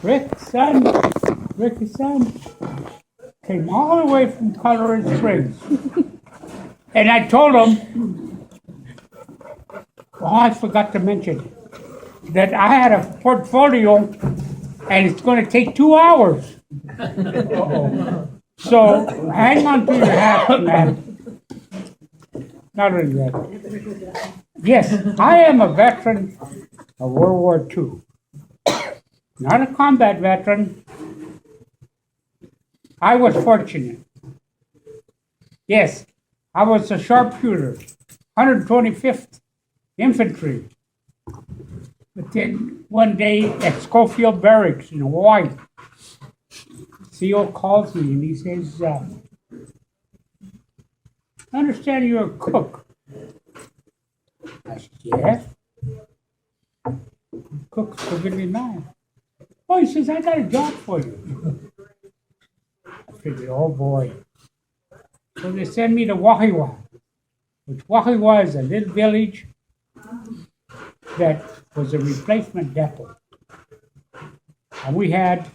Rick's son came all the way from Colorado Springs. And I told him, oh, I forgot to mention that I had a portfolio and it's going to take 2 hours. So hang on to your hat, man. Not only that. Yes, I am a veteran of World War II. Not a combat veteran. I was fortunate. Yes, I was a sharpshooter, 125th Infantry. But then one day at Schofield Barracks in Hawaii, CO calls me and he says, I understand you're a cook. I said, yes. Cook civilian knife. Oh, he says, I got a job for you. I figured, oh boy. So they sent me to Wahiwa, which Wahiwa is a little village that was a replacement depot. And we had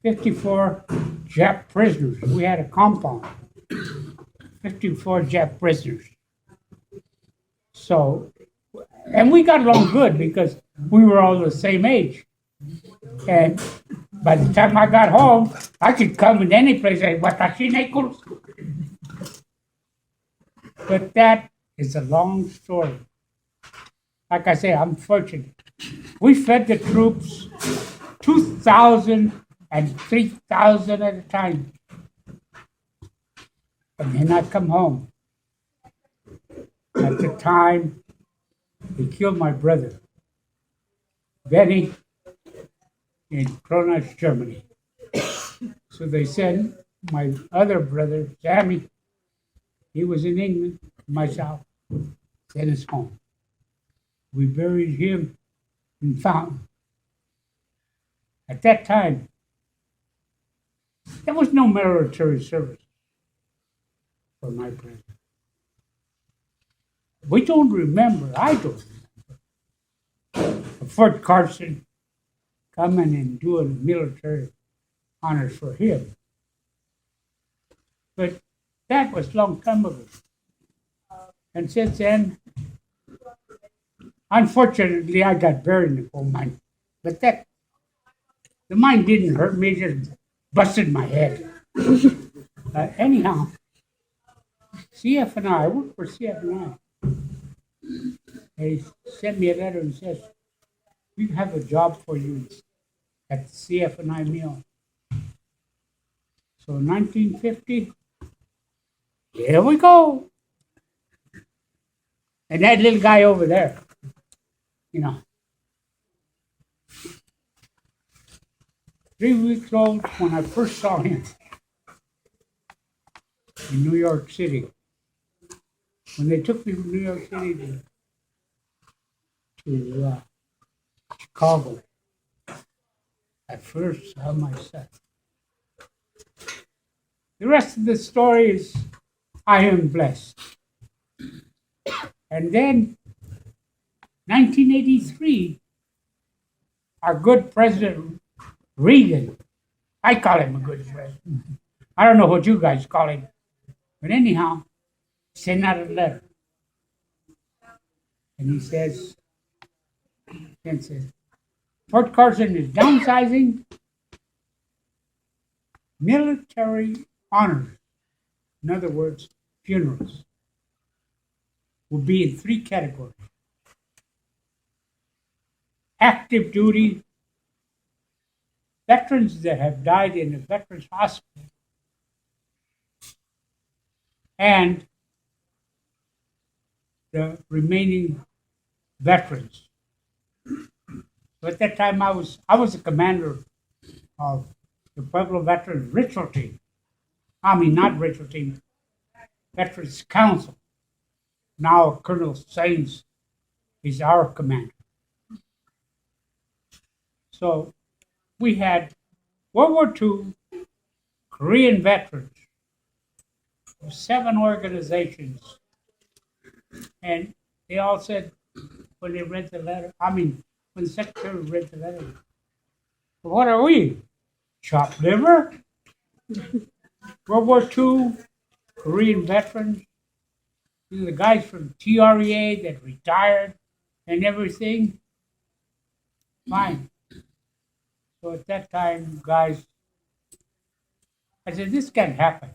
54 Jap prisoners. We had a compound, 54 Jap prisoners. So, and we got along good because we were all the same age. And by the time I got home, I could come in any place and say, "Watashi ne kurusu." But that is a long story. Like I say, I'm fortunate. We fed the troops 2,000 and 3,000 at a time. And then I'd come home. At the time, they killed my brother, Benny, in Kronach, Germany. So they sent my other brother, Sammy, he was in England, myself, sent us home. We buried him in Fountain. At that time, there was no military service for my brother. We don't remember, I don't remember, Fort Carson coming and doing military honors for him. But that was a long time ago. And since then, unfortunately, I got buried in the coal mine. But the mine didn't hurt me, it just busted my head. Anyhow, CF&I worked for CF&I. They sent me a letter and says, we have a job for you at the CF&I mill. So 1950, here we go. And that little guy over there, 3 weeks old when I first saw him in New York City. When they took me from New York City to Chicago, I first saw my son. The rest of the story is I am blessed. And then 1983, our good President Reagan, I call him a good president. I don't know what you guys call him. But anyhow, sent out a letter. And he says, Fort Carson is downsizing. Military honors, in other words, funerals, will be in 3 categories. Active duty, veterans that have died in a veterans hospital, and the remaining veterans. So at that time, I was a commander of the Pueblo Veterans Ritual Team. I mean, not Ritual Team, Veterans Council. Now Colonel Sains is our commander. So we had World War II, Korean veterans, 7 organizations. And they all said, when they read the letter, when the secretary read the letter, What are we? Chopped liver? World War II, Korean veterans, the guys from TREA that retired and everything. Fine. So at that time, guys, I said, this can't happen.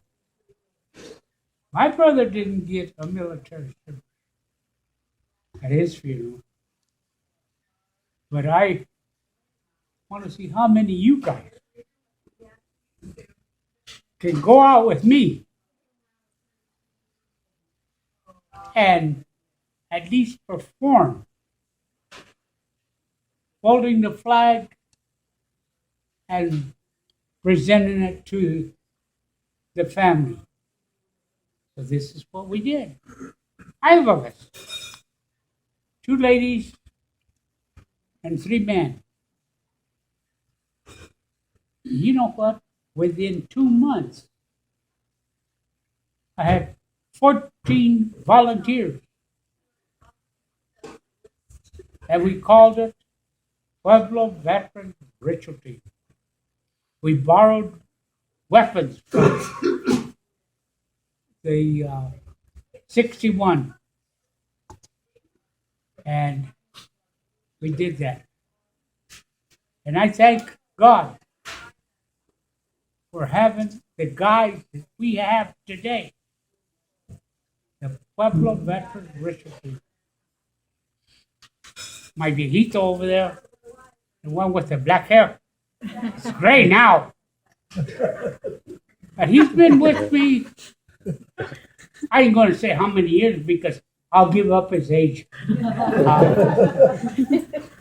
My brother didn't get a military service at his funeral, but I want to see how many of you guys can go out with me and at least perform holding the flag and presenting it to the family. So this is what we did. 5 of us, 2 ladies and 3 men. You know what? Within 2 months, I had 14 volunteers. And we called it Pueblo Veteran Ritual Team. We borrowed weapons from the 61. And we did that. And I thank God for having the guys that we have today. The Pueblo Veteran Ritual Team. My viejito over there, the one with the black hair. It's gray now. But he's been with me, I ain't going to say how many years because I'll give up his age.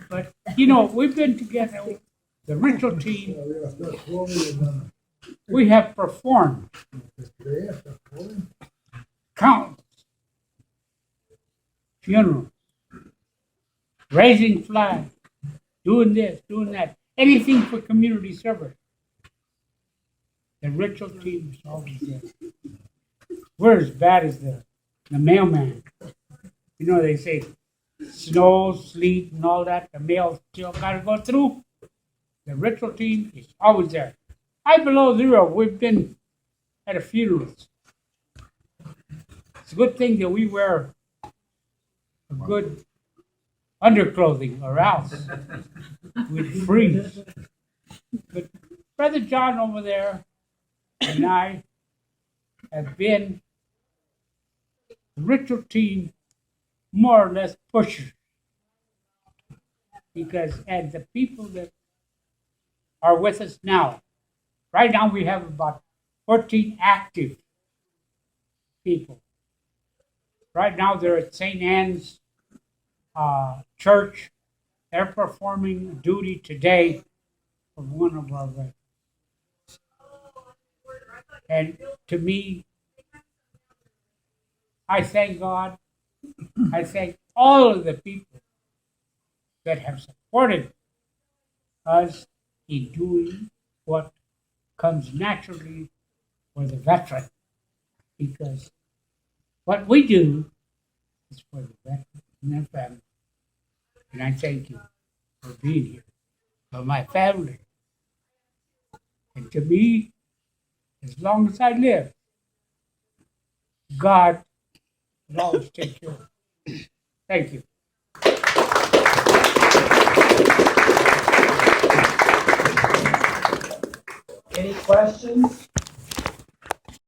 But, you know, we've been together, the ritual team. We have performed countless funerals, raising flags, doing this, doing that, anything for community service. The ritual team is always there. We're as bad as the mailman. You know, they say snow, sleet, and all that, the mail still got to go through. The ritual team is always there. High below zero, we've been at a funerals. It's a good thing that we wear a good underclothing or else we'd freeze. But Brother John over there and I have been the ritual team more or less pushers. Because and the people that are with us now, right now we have about 14 active people. Right now they're at St. Anne's Church. They're performing duty today for one of our veterans. And to me, I thank God. I thank all of the people that have supported us in doing what comes naturally for the veteran. Because what we do is for the veteran and their family. And I thank you for being here, for my family. And to me, as long as I live, God will always take care of me. Thank you. Any questions?